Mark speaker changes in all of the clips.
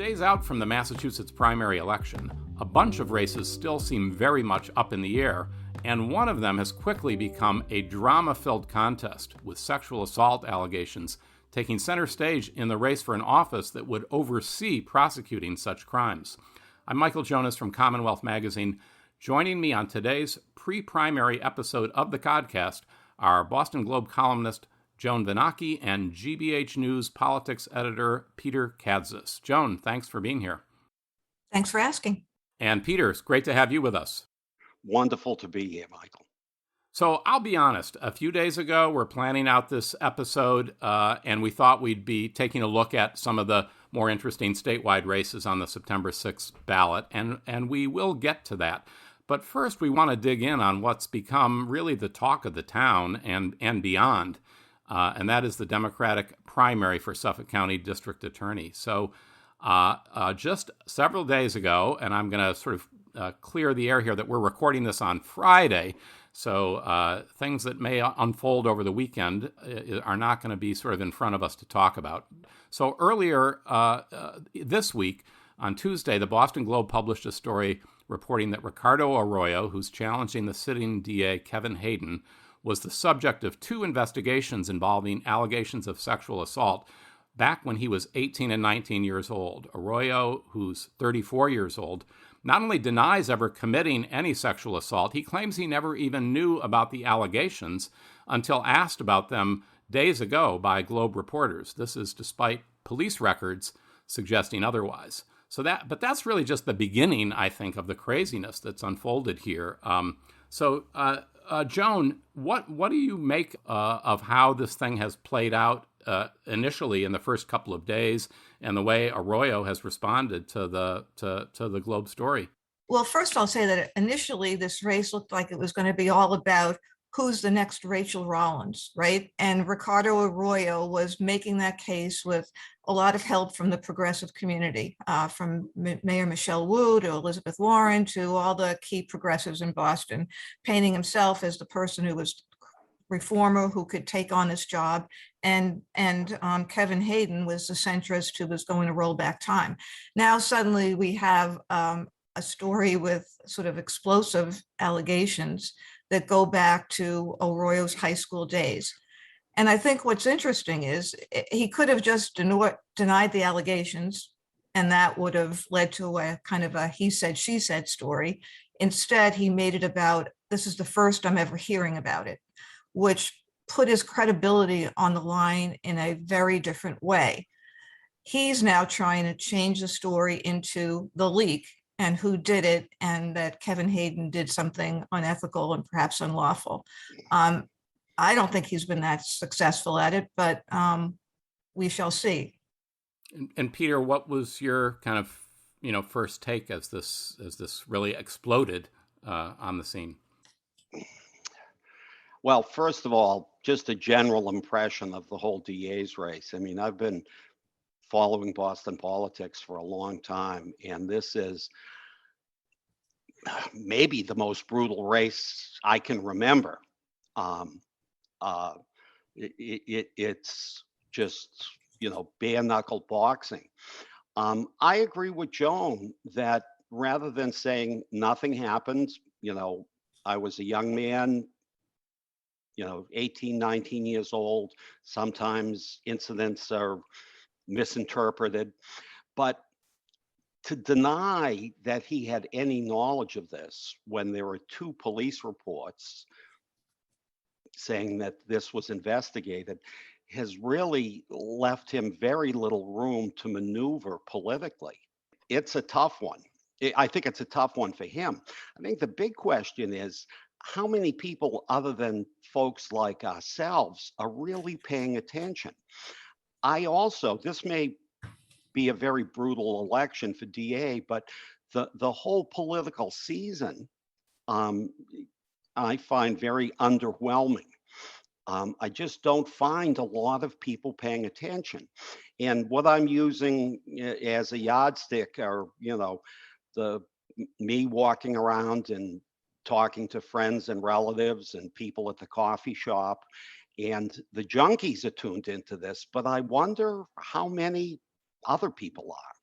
Speaker 1: days out from the Massachusetts primary election, a bunch of races still seem very much up in the air, and one of them has quickly become a drama-filled contest, with sexual assault allegations taking center stage in the race for an office that would oversee prosecuting such crimes. I'm Michael Jonas from CommonWealth Magazine. Joining me on today's pre-primary episode of the podcast are Boston Globe columnist Joan Vinacchi and GBH News politics editor Peter Kadzis. Joan, thanks for being here.
Speaker 2: Thanks for asking.
Speaker 1: And Peter, it's great to have you with us.
Speaker 3: Wonderful to be here, Michael.
Speaker 1: So I'll be honest, a few days ago, we're planning out this episode, and we thought we'd be taking a look at some of the more interesting statewide races on the September 6th ballot, and we will get to that. But first, we want to dig in on what's become really the talk of the town and beyond, and that is the Democratic primary for Suffolk County District Attorney. So just several days ago, and I'm going to sort of clear the air here that we're recording this on Friday, so things that may unfold over the weekend are not going to be sort of in front of us to talk about. So earlier this week, on Tuesday, the Boston Globe published a story reporting that Ricardo Arroyo, who's challenging the sitting DA Kevin Hayden, was the subject of two investigations involving allegations of sexual assault back when he was 18 and 19 years old. Arroyo, who's 34 years old, not only denies ever committing any sexual assault, he claims he never even knew about the allegations until asked about them days ago by Globe reporters. This is despite police records suggesting otherwise. But that's really just the beginning, I think, of the craziness that's unfolded here. Joan, what do you make of how this thing has played out initially in the first couple of days, and the way Arroyo has responded to the Globe story?
Speaker 2: Well, first I'll say that initially this race looked like it was going to be all about who's the next Rachel Rollins, right? And Ricardo Arroyo was making that case with a lot of help from the progressive community, from Mayor Michelle Wu to Elizabeth Warren to all the key progressives in Boston, painting himself as the person who was reformer who could take on this job, and Kevin Hayden was the centrist who was going to roll back time. Now suddenly we have a story with sort of explosive allegations that go back to Arroyo's high school days. And I think what's interesting is he could have just denied the allegations, and that would have led to a kind of a he said, she said story. Instead, he made it about, this is the first I'm ever hearing about it, which put his credibility on the line in a very different way. He's now trying to change the story into the leak and who did it, and that Kevin Hayden did something unethical and perhaps unlawful. I don't think he's been that successful at it, but we shall see.
Speaker 1: And Peter, what was your kind of first take as this really exploded on the scene?
Speaker 3: Well, first of all, just a general impression of the whole DA's race. I mean, I've been following Boston politics for a long time, and this is maybe the most brutal race I can remember. It's just, bare knuckle boxing. I agree with Joan that rather than saying nothing happened, I was a young man, 18, 19 years old. Sometimes incidents are misinterpreted, but to deny that he had any knowledge of this when there were two police reports saying that this was investigated has really left him very little room to maneuver politically. It's a tough one. I think it's a tough one for him. I think the big question is, how many people other than folks like ourselves are really paying attention? This may be a very brutal election for DA, but the whole political season, I find very underwhelming. I just don't find a lot of people paying attention. And what I'm using as a yardstick are, me walking around and talking to friends and relatives and people at the coffee shop, and the junkies are tuned into this, but I wonder how many other people are.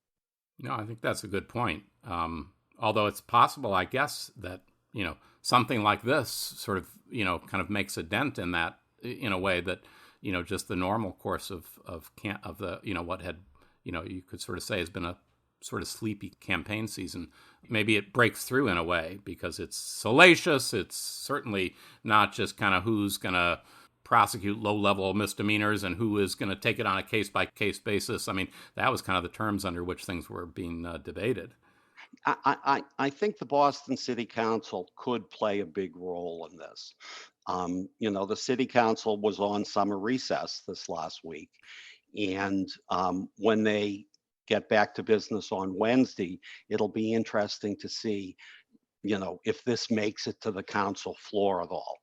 Speaker 1: No, I think that's a good point. Although it's possible, I guess, that, something like this sort of, kind of makes a dent in that, in a way that, just the normal course of the, what had, you could sort of say has been a sort of sleepy campaign season. Maybe it breaks through in a way because it's salacious. It's certainly not just kind of who's going to prosecute low-level misdemeanors and who is going to take it on a case-by-case basis. I mean, that was kind of the terms under which things were being debated.
Speaker 3: I think the Boston City Council could play a big role in this. The City Council was on summer recess this last week, and when they get back to business on Wednesday, it'll be interesting to see, if this makes it to the council floor at all.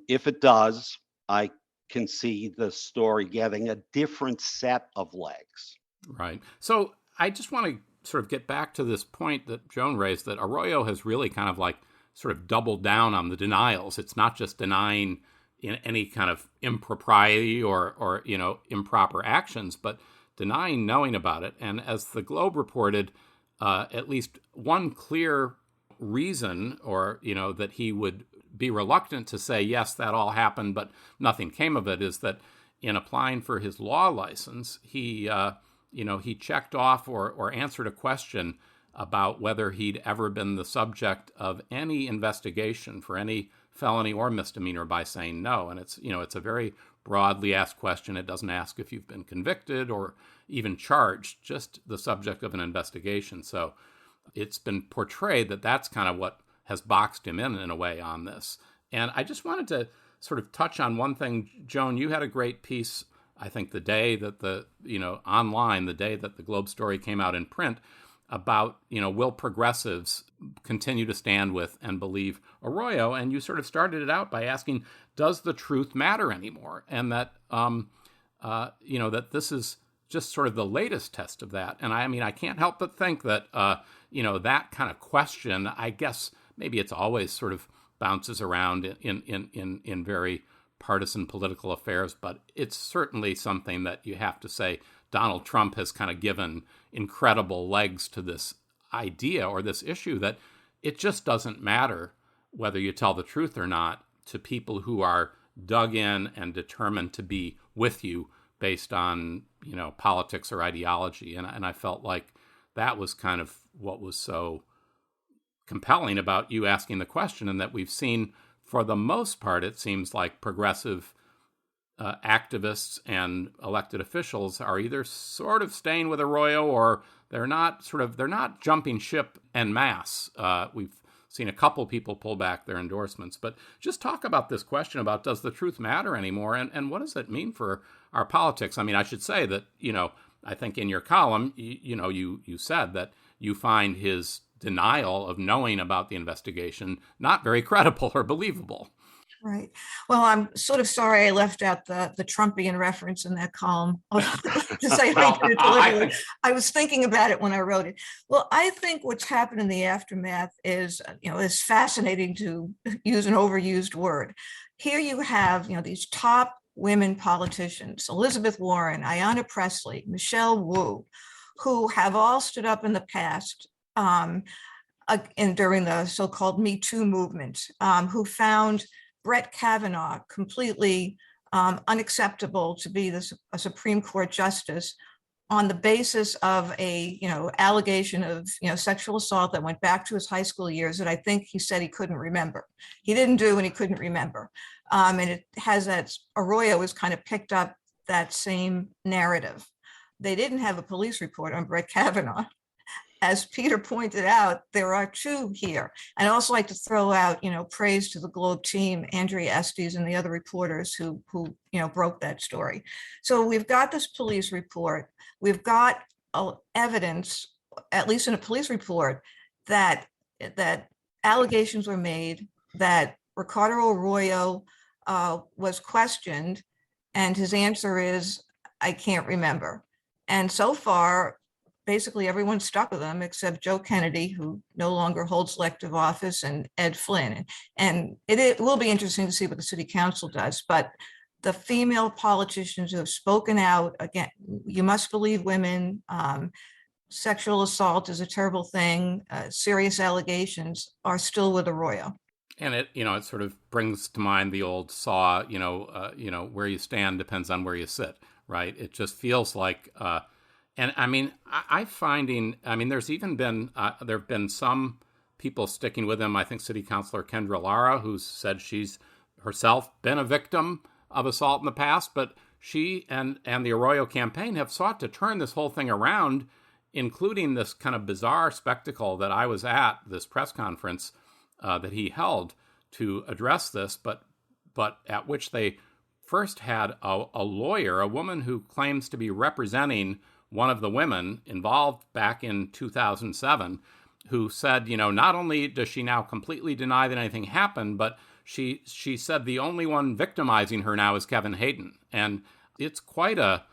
Speaker 3: If it does, I can see the story getting a different set of legs.
Speaker 1: Right. So I just want to sort of get back to this point that Joan raised, that Arroyo has really kind of like sort of doubled down on the denials. It's not just denying in any kind of impropriety or improper actions, but denying knowing about it. And as the Globe reported, at least one clear reason, or that he would be reluctant to say, yes, that all happened, but nothing came of it, is that in applying for his law license, he checked off or answered a question about whether he'd ever been the subject of any investigation for any felony or misdemeanor by saying no. And it's a very broadly asked question. It doesn't ask if you've been convicted or even charged, just the subject of an investigation. So it's been portrayed that that's kind of what has boxed him in a way on this. And I just wanted to sort of touch on one thing. Joan, you had a great piece, I think the day that online, the day that the Globe story came out in print, about, will progressives continue to stand with and believe Arroyo? And you sort of started it out by asking, does the truth matter anymore? And that, that this is just sort of the latest test of that. And I can't help but think that, that kind of question, I guess maybe it's always sort of bounces around in very partisan political affairs, but it's certainly something that you have to say Donald Trump has kind of given incredible legs to this idea or this issue, that it just doesn't matter whether you tell the truth or not to people who are dug in and determined to be with you based on, politics or ideology. And I felt like that was kind of what was so compelling about you asking the question, and that we've seen, for the most part, it seems like progressive activists and elected officials are either sort of staying with Arroyo or they're not jumping ship en masse. We've seen a couple people pull back their endorsements, but just talk about this question about, does the truth matter anymore, and what does it mean for our politics? I should say that, I think in your column, you said that you find his denial of knowing about the investigation not very credible or believable.
Speaker 2: Right. Well, I'm sort of sorry I left out the Trumpian reference in that column to say I did it deliberately. I was thinking about it when I wrote it. Well, I think what's happened in the aftermath is, is fascinating, to use an overused word. Here you have, these top women politicians, Elizabeth Warren, Ayanna Pressley, Michelle Wu, who have all stood up in the past and during the so-called Me Too movement, who found Brett Kavanaugh completely unacceptable to be a Supreme Court justice on the basis of a allegation of sexual assault that went back to his high school years that I think he said he couldn't remember. He didn't do, and he couldn't remember. And it has that, Arroyo has kind of picked up that same narrative. They didn't have a police report on Brett Kavanaugh. As Peter pointed out, there are two here. I'd also like to throw out, praise to the Globe team, Andrea Estes and the other reporters who broke that story. So we've got this police report. We've got evidence, at least in a police report, that allegations were made, that Ricardo Arroyo was questioned, and his answer is, I can't remember. And so far, basically everyone's stuck with him except Joe Kennedy, who no longer holds elective office, and Ed Flynn. And it will be interesting to see what the city council does. But the female politicians who have spoken out, again, you must believe women, sexual assault is a terrible thing, serious allegations, are still with Arroyo.
Speaker 1: And it sort of brings to mind the old saw, where you stand depends on where you sit, right? It just feels like, and I mean, there's even been, there have been some people sticking with him. I think City Councilor Kendra Lara, who's said she's herself been a victim of assault in the past, but she and the Arroyo campaign have sought to turn this whole thing around, including this kind of bizarre spectacle that I was at, this press conference that he held to address this, but at which they first had a lawyer, a woman who claims to be representing one of the women involved back in 2007, who said, not only does she now completely deny that anything happened, but she said the only one victimizing her now is Kevin Hayden. And it's quite a,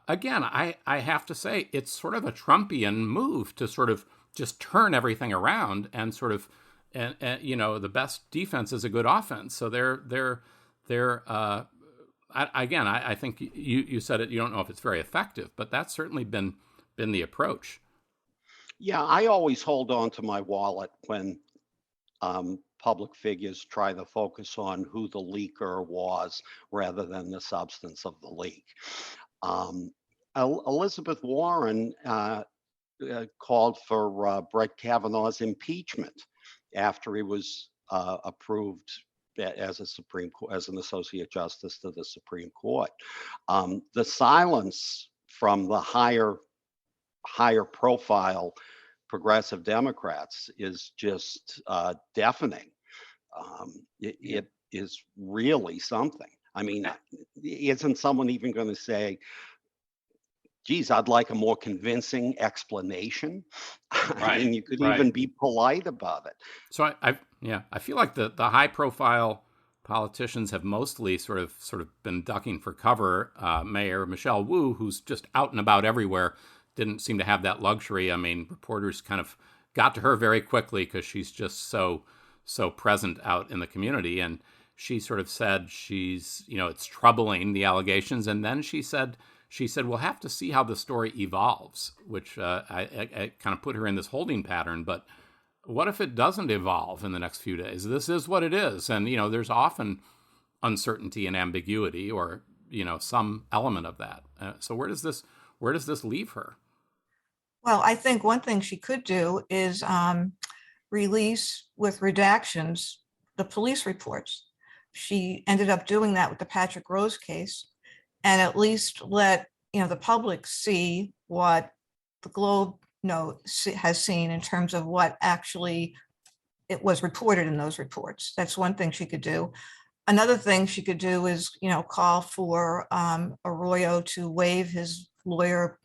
Speaker 1: again, I have to say, it's sort of a Trumpian move to sort of just turn everything around and sort of, and the best defense is a good offense. So I think you said it. You don't know if it's very effective, but that's certainly been the approach.
Speaker 3: Yeah, I always hold on to my wallet when public figures try to focus on who the leaker was rather than the substance of the leak. Elizabeth Warren called for Brett Kavanaugh's impeachment after he was approved as an associate justice to the Supreme Court. The silence from the higher profile progressive Democrats is just deafening. It is really something. I mean, isn't someone even going to say, geez, I'd like a more convincing explanation?
Speaker 1: Right.
Speaker 3: I mean, you could even be polite about it.
Speaker 1: So I feel like the high profile politicians have mostly sort of been ducking for cover. Mayor Michelle Wu, who's just out and about everywhere, didn't seem to have that luxury. I mean, reporters kind of got to her very quickly because she's just so present out in the community. And she sort of said it's troubling, the allegations. And then she said, we'll have to see how the story evolves, which I kind of put her in this holding pattern. But what if it doesn't evolve in the next few days? This is what it is. And, there's often uncertainty and ambiguity or, some element of that. So where does this leave her?
Speaker 2: Well, I think one thing she could do is release with redactions the police reports. She ended up doing that with the Patrick Rose case, and at least let the public see what the Globe has seen in terms of what actually it was reported in those reports. That's one thing she could do. Another thing she could do is call for Arroyo to waive his lawyer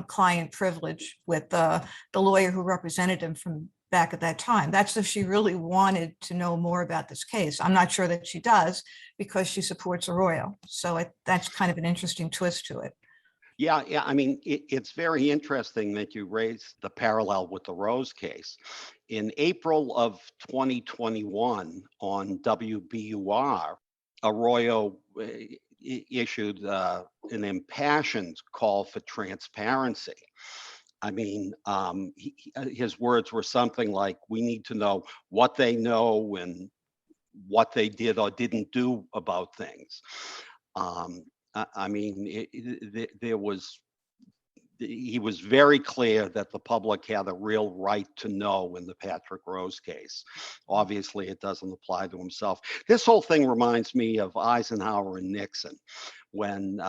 Speaker 2: client privilege with the lawyer who represented him from back at that time. That's if she really wanted to know more about this case. I'm not sure that she does because she supports Arroyo. So that's kind of an interesting twist to it.
Speaker 3: Yeah. I mean, it's very interesting that you raised the parallel with the Rose case. In April of 2021 on WBUR, Arroyo issued an impassioned call for transparency. I mean, his words were something like, we need to know what they know and what they did or didn't do about things. I mean, he was very clear that the public had a real right to know in the Patrick Rose case. Obviously, it doesn't apply to himself. This whole thing reminds me of Eisenhower and Nixon, when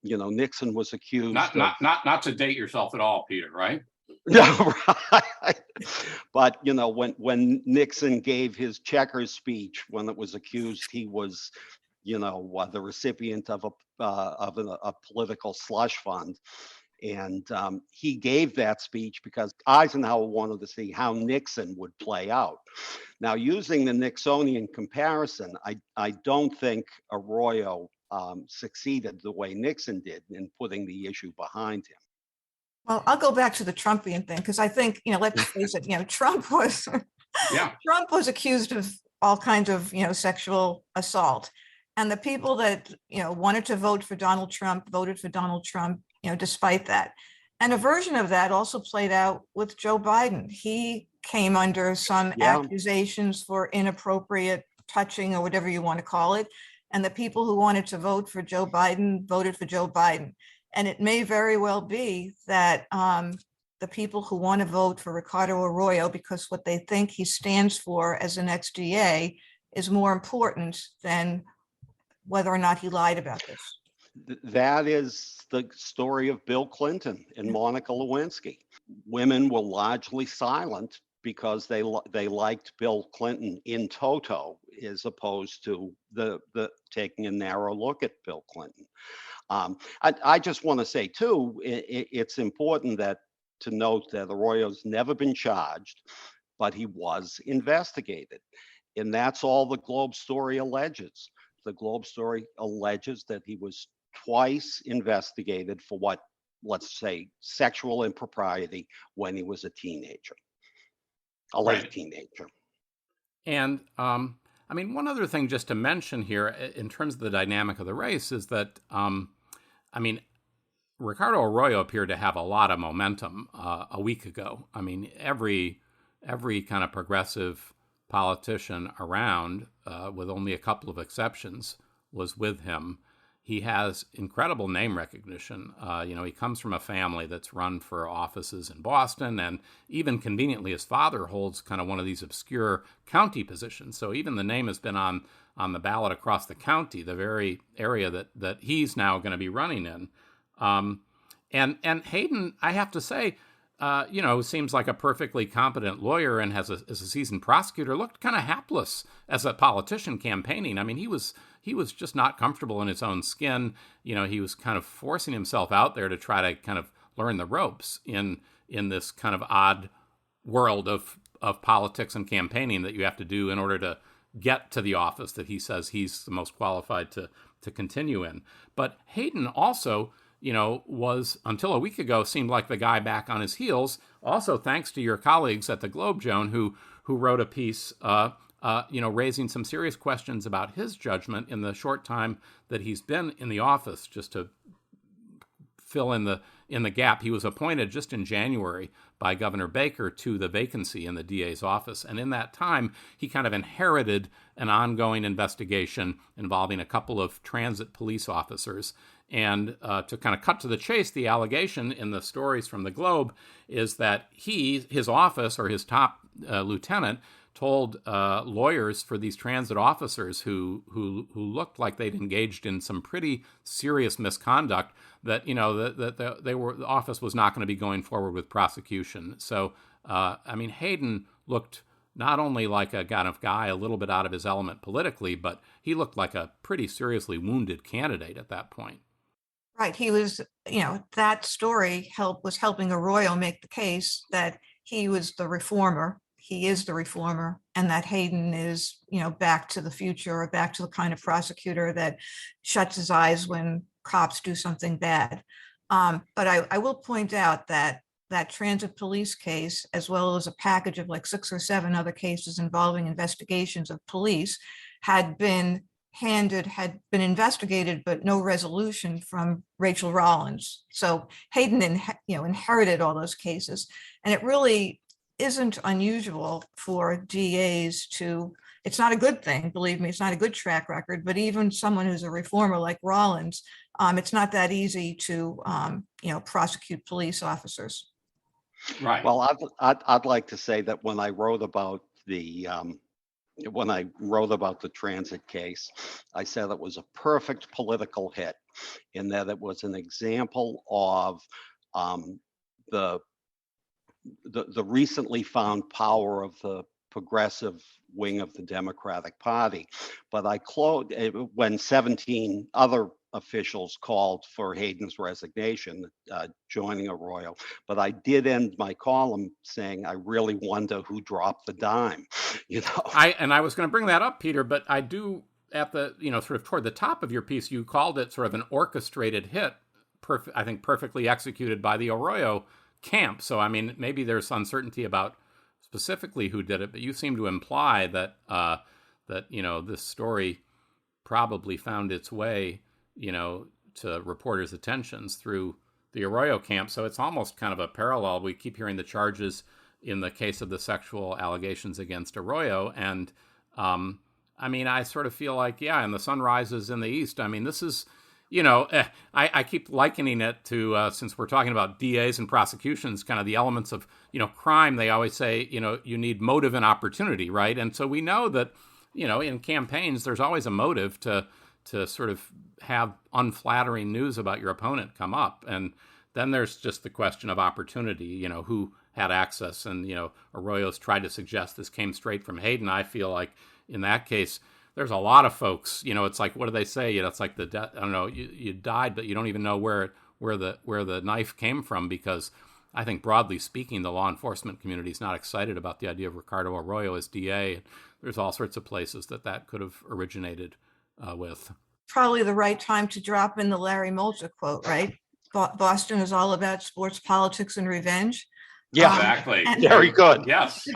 Speaker 3: Nixon was accused.
Speaker 1: Not to date yourself at all, Peter, right?
Speaker 3: No, right. But when Nixon gave his Checkers speech, when it was accused he was the recipient of a political slush fund. And he gave that speech because Eisenhower wanted to see how Nixon would play out. Now, using the Nixonian comparison, I don't think Arroyo succeeded the way Nixon did in putting the issue behind him.
Speaker 2: Well, I'll go back to the Trumpian thing because I think, let's face it, Trump was Trump was accused of all kinds of, sexual assault. And the people that, wanted to vote for Donald Trump voted for Donald Trump, despite that. And a version of that also played out with Joe Biden. He came under some
Speaker 3: Yeah.
Speaker 2: accusations for inappropriate touching or whatever you want to call it. And the people who wanted to vote for Joe Biden voted for Joe Biden. And it may very well be that the people who want to vote for Ricardo Arroyo because what they think he stands for as an next DA is more important than whether or not he lied about this.
Speaker 3: That is the story of Bill Clinton and Monica Lewinsky. Women were largely silent because they liked Bill Clinton in toto, as opposed to the taking a narrow look at Bill Clinton. I just want to say too, it's important to note that Arroyo's never been charged, but he was investigated, and that's all the Globe story alleges. The Globe story alleges that he was twice investigated for what, let's say, sexual impropriety when he was a teenager, a late teenager.
Speaker 1: And I mean, one other thing just to mention here in terms of the dynamic of the race is that, I mean, Ricardo Arroyo appeared to have a lot of momentum a week ago. I mean, every kind of progressive politician around, with only a couple of exceptions, was with him. He has incredible name recognition. He comes from a family that's run for offices in Boston, and even conveniently, his father holds kind of one of these obscure county positions. So even the name has been on the ballot across the county, the very area that he's now going to be running in. And Hayden, I have to say, seems like a perfectly competent lawyer and as a seasoned prosecutor, looked kind of hapless as a politician campaigning. I mean, he was just not comfortable in his own skin. He was kind of forcing himself out there to try to kind of learn the ropes in this kind of odd world of politics and campaigning that you have to do in order to get to the office that he says he's the most qualified to continue in. But Hayden also, was until a week ago seemed like the guy back on his heels. Also, thanks to your colleagues at the Globe, Joan, who wrote a piece, raising some serious questions about his judgment in the short time that he's been in the office. Just to fill in the gap, he was appointed just in January by Governor Baker to the vacancy in the DA's office, and in that time, he kind of inherited an ongoing investigation involving a couple of transit police officers. And to kind of cut to the chase, the allegation in the stories from the Globe is that his office, or his top lieutenant, told lawyers for these transit officers who looked like they'd engaged in some pretty serious misconduct that the office was not going to be going forward with prosecution. So Hayden looked not only like a kind of guy a little bit out of his element politically, but he looked like a pretty seriously wounded candidate at that point.
Speaker 2: Right. He was, that story was helping Arroyo make the case that he was the reformer. He is the reformer, and that Hayden is, back to the future, or back to the kind of prosecutor that shuts his eyes when cops do something bad. But I will point out that transit police case, as well as a package of like 6 or 7 other cases involving investigations of police, had been investigated, but no resolution from Rachel Rollins. So Hayden, inherited all those cases, and it really isn't unusual for DAs to. It's not a good thing, believe me. It's not a good track record. But even someone who's a reformer like Rollins, it's not that easy to, prosecute police officers.
Speaker 1: Right.
Speaker 3: Well, I'd like to say that when I wrote about the transit case, I said it was a perfect political hit, in that it was an example of the recently found power of the progressive wing of the Democratic Party. But I closed when 17 other officials called for Hayden's resignation, joining Arroyo. But I did end my column saying, I really wonder who dropped the dime.
Speaker 1: I was going to bring that up, Peter, but I do, at the, sort of toward the top of your piece, you called it sort of an orchestrated hit, I think perfectly executed by the Arroyo camp. So, maybe there's uncertainty about specifically who did it, but you seem to imply that, this story probably found its way, to reporters' attentions through the Arroyo camp. So it's almost kind of a parallel. We keep hearing the charges in the case of the sexual allegations against Arroyo. And I mean, I sort of feel like, yeah, and the sun rises in the east. I mean, this is, I keep likening it to, since we're talking about DAs and prosecutions, kind of the elements of, crime. They always say, you need motive and opportunity, right? And so we know that, in campaigns, there's always a motive to sort of have unflattering news about your opponent come up. And then there's just the question of opportunity, who had access. And, Arroyo's tried to suggest this came straight from Hayden. I feel like in that case, there's a lot of folks, it's like, what do they say? It's like I don't know, you died, but you don't even know where the knife came from, because I think broadly speaking, the law enforcement community is not excited about the idea of Ricardo Arroyo as DA. There's all sorts of places that could have originated with.
Speaker 2: Probably the right time to drop in the Larry Mulcher quote, right? Boston is all about sports, politics, and revenge.
Speaker 3: Yeah,
Speaker 1: exactly.
Speaker 3: Very good.
Speaker 1: Yes.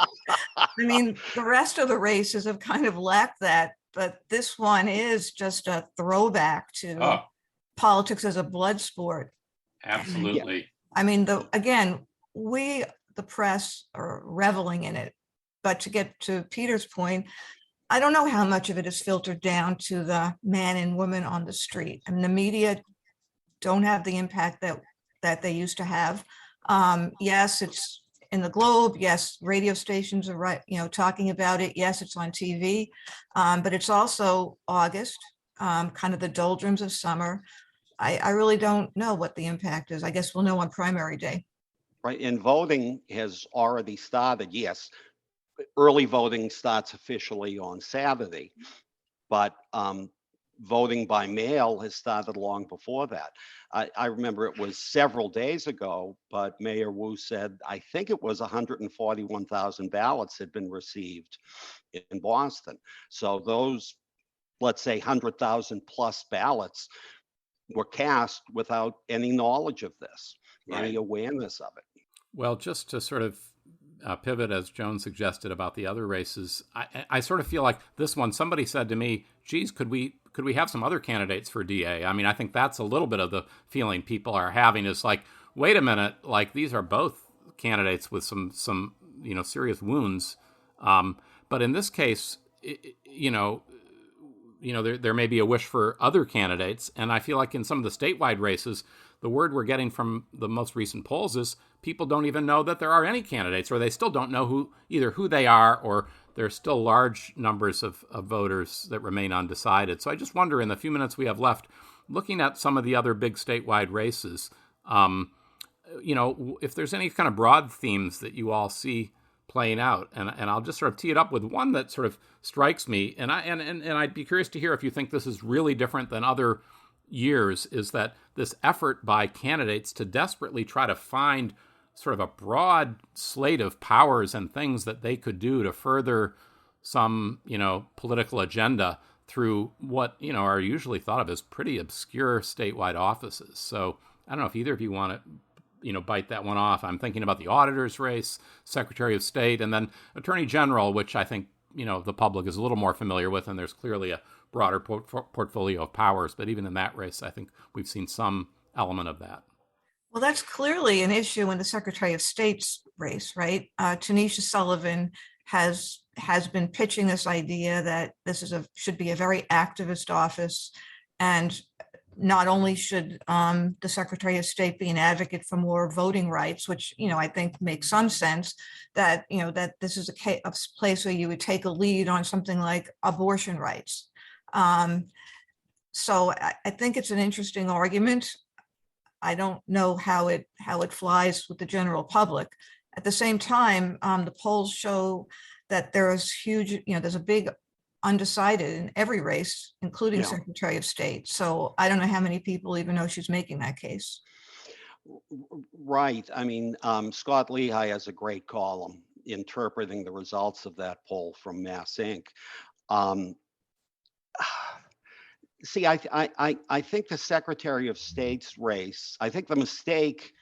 Speaker 2: I mean, the rest of the races have kind of lacked that, but this one is just a throwback to politics as a blood sport.
Speaker 1: Absolutely.
Speaker 2: And, I mean, we, the press, are reveling in it. But to get to Peter's point, I don't know how much of it is filtered down to the man and woman on the street. I mean, the media don't have the impact that they used to have. Yes, it's in the Globe. Yes, radio stations are talking about it. Yes, it's on TV, but it's also August, kind of the doldrums of summer. I really don't know what the impact is. I guess we'll know on primary day.
Speaker 3: Right, and voting has already started. Yes, early voting starts officially on Saturday, but voting by mail has started long before that. I remember it was several days ago, but Mayor Wu said, I think it was 141,000 ballots had been received in Boston. So those, let's say 100,000 plus ballots were cast without any knowledge of this, any awareness of it.
Speaker 1: Well, just to sort of pivot, as Joan suggested about the other races, I sort of feel like this one, somebody said to me, geez, could we have some other candidates for DA? I mean, I think that's a little bit of the feeling people are having, is like, wait a minute, like these are both candidates with some serious wounds. But in this case, there may be a wish for other candidates. And I feel like in some of the statewide races, the word we're getting from the most recent polls is people don't even know that there are any candidates, or they still don't know who they are, or there's still large numbers of voters that remain undecided. So I just wonder, in the few minutes we have left, looking at some of the other big statewide races, if there's any kind of broad themes that you all see playing out. And I'll just sort of tee it up with one that sort of strikes me. And I'd be curious to hear if you think this is really different than other years, is that this effort by candidates to desperately try to find sort of a broad slate of powers and things that they could do to further some, political agenda through what, are usually thought of as pretty obscure statewide offices. So I don't know if either of you want to, bite that one off. I'm thinking about the auditor's race, Secretary of State, and then Attorney General, which I think, the public is a little more familiar with, and there's clearly a broader portfolio of powers. But even in that race, I think we've seen some element of that.
Speaker 2: Well, that's clearly an issue in the Secretary of State's race, right? Tanisha Sullivan has been pitching this idea that this should be a very activist office, and not only should the Secretary of State be an advocate for more voting rights, which I think makes some sense, that that this is a place where you would take a lead on something like abortion rights. So I think it's an interesting argument. I don't know how it flies with the general public. At the same time, the polls show that there's a big undecided in every race, including Secretary of State. So I don't know how many people even know she's making that case.
Speaker 3: Right. I mean, Scott Lehigh has a great column interpreting the results of that poll from Mass Inc. See, I think the Secretary of State's race, I think the mistake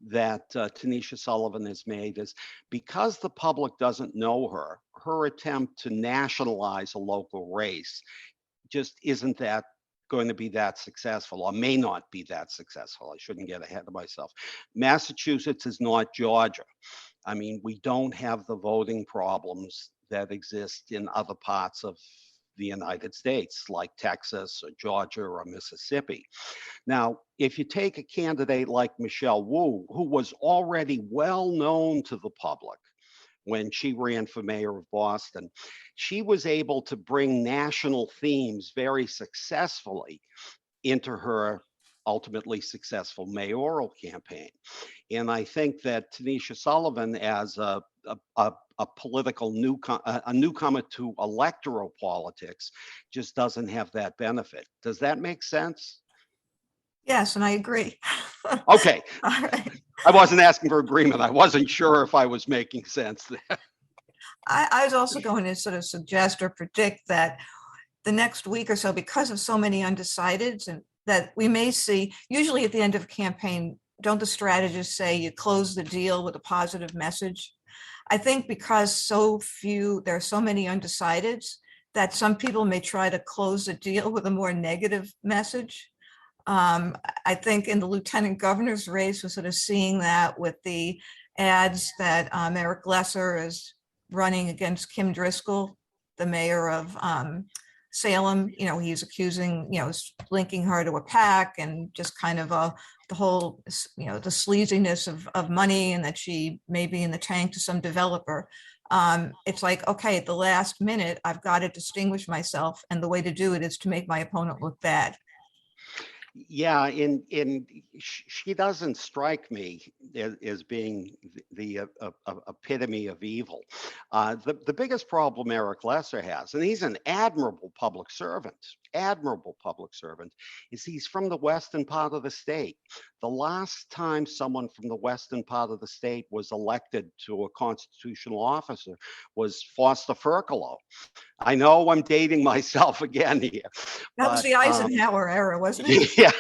Speaker 3: that Tanisha Sullivan has made is, because the public doesn't know her attempt to nationalize a local race just isn't that going to be that successful, or may not be that successful. I shouldn't get ahead of myself. Massachusetts is not Georgia. I mean, we don't have the voting problems that exist in other parts of the United States, like Texas or Georgia or Mississippi. Now, if you take a candidate like Michelle Wu, who was already well known to the public when she ran for mayor of Boston, she was able to bring national themes very successfully into her ultimately successful mayoral campaign. And I think that Tanisha Sullivan, as a political newcomer to electoral politics, just doesn't have that benefit. Does that make sense?
Speaker 2: Yes, and I agree.
Speaker 3: Okay.
Speaker 2: All right.
Speaker 3: I wasn't asking for agreement. I wasn't sure if I was making sense there.
Speaker 2: I was also going to sort of suggest or predict that the next week or so, because of so many undecideds, and that we may see, usually at the end of a campaign, don't the strategists say you close the deal with a positive message? I think because there are so many undecideds, that some people may try to close the deal with a more negative message. I think in the lieutenant governor's race, we're sort of seeing that with the ads that Eric Lesser is running against Kim Driscoll, the mayor of Salem. He's accusing, linking her to a PAC, and just kind of the whole, the sleaziness of money, and that she may be in the tank to some developer. It's like, okay, at the last minute, I've got to distinguish myself, and the way to do it is to make my opponent look bad.
Speaker 3: Yeah, in she doesn't strike me as being the epitome of evil. The biggest problem Eric Lesser has, and he's an admirable public servant, is he's from the western part of the state. The last time someone from the western part of the state was elected to a constitutional officer was Foster Ferkalow. I know I'm dating myself again here.
Speaker 2: That was the Eisenhower era, wasn't it?
Speaker 3: Yeah.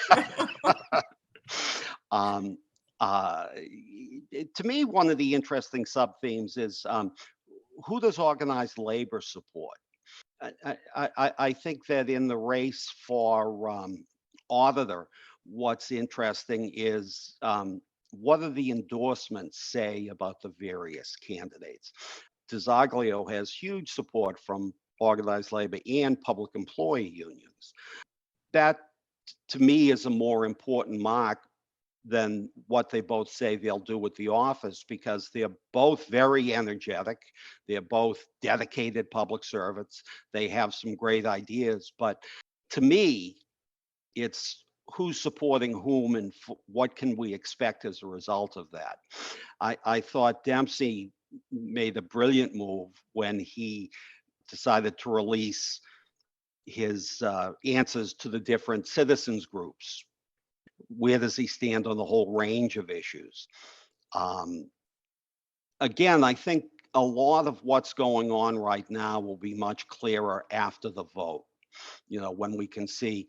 Speaker 3: To me, one of the interesting sub-themes is who does organized labor support? I think that in the race for auditor, what's interesting is what do the endorsements say about the various candidates? DiZoglio has huge support from organized labor and public employee unions. That, to me, is a more important mark than what they both say they'll do with the office, because they're both very energetic. They're both dedicated public servants. They have some great ideas. But to me, it's who's supporting whom and what can we expect as a result of that. I thought Dempsey made a brilliant move when he decided to release his answers to the different citizens groups. Where does he stand on the whole range of issues? Again, I think a lot of what's going on right now will be much clearer after the vote, when we can see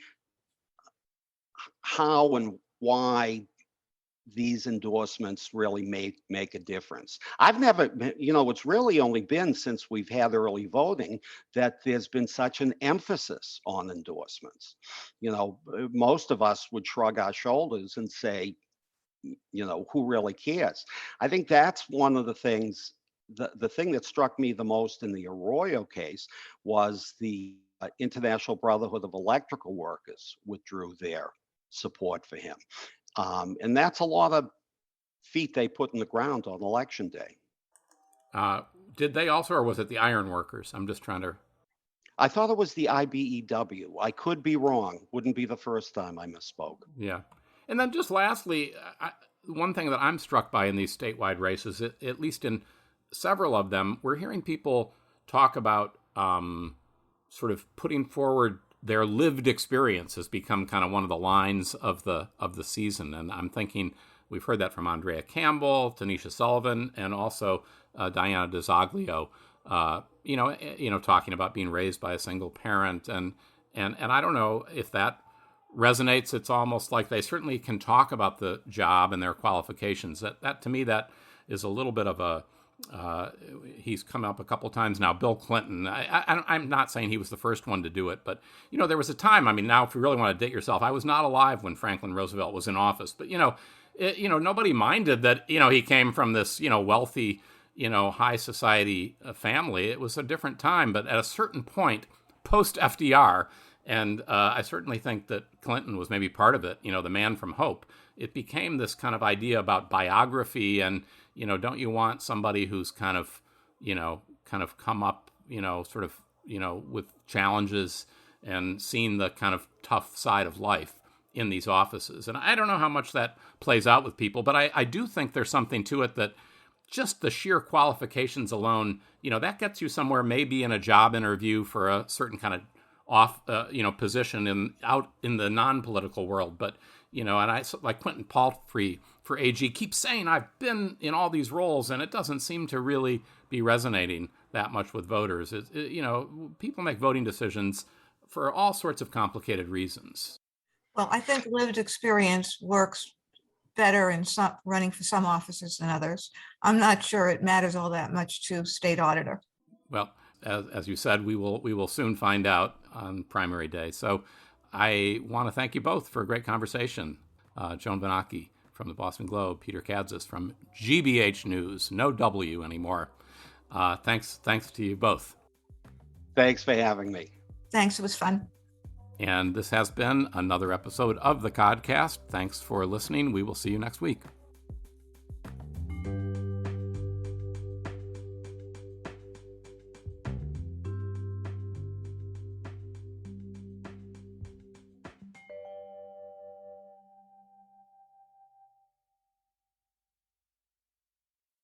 Speaker 3: how and why these endorsements really make a difference. I've never, it's really only been since we've had early voting that there's been such an emphasis on endorsements. Most of us would shrug our shoulders and say, who really cares? I think that's one of the things, the thing that struck me the most in the Arroyo case was the International Brotherhood of Electrical Workers withdrew their support for him. And that's a lot of feet they put in the ground on election day.
Speaker 1: Did they also, or was it the iron workers? I'm just trying to...
Speaker 3: I thought it was the IBEW. I could be wrong. Wouldn't be the first time I misspoke.
Speaker 1: Yeah. And then just lastly, one thing that I'm struck by in these statewide races, at least in several of them, we're hearing people talk about sort of putting forward their lived experience has become kind of one of the lines of the season. And I'm thinking we've heard that from Andrea Campbell, Tanisha Sullivan, and also Diana DiZoglio, talking about being raised by a single parent. And I don't know if that resonates. It's almost like they certainly can talk about the job and their qualifications. That to me, that is a little bit of He's come up a couple times now. Bill Clinton. I'm not saying he was the first one to do it, but there was a time. I mean, now if you really want to date yourself, I was not alive when Franklin Roosevelt was in office, but nobody minded that. He came from this wealthy, high society family. It was a different time, but at a certain point, post FDR, and I certainly think that Clinton was maybe part of it. The man from Hope. It became this kind of idea about biography and, don't you want somebody who's kind of come up, sort of, with challenges and seen the kind of tough side of life in these offices. And I don't know how much that plays out with people, but I do think there's something to it that just the sheer qualifications alone, that gets you somewhere, maybe in a job interview for a certain kind of position out in the non-political world. But, and I, like Quentin Palfrey for AG, keeps saying, I've been in all these roles, and it doesn't seem to really be resonating that much with voters. People make voting decisions for all sorts of complicated reasons.
Speaker 2: Well, I think lived experience works better in some running for some offices than others. I'm not sure it matters all that much to state auditor.
Speaker 1: Well, as you said, we will soon find out on primary day. So I want to thank you both for a great conversation. Joan Vanaki from the Boston Globe, Peter Kadzis from GBH News, no W anymore. Thanks to you both.
Speaker 3: Thanks for having me.
Speaker 2: Thanks, it was fun.
Speaker 1: And this has been another episode of the Codcast. Thanks for listening. We will see you next week.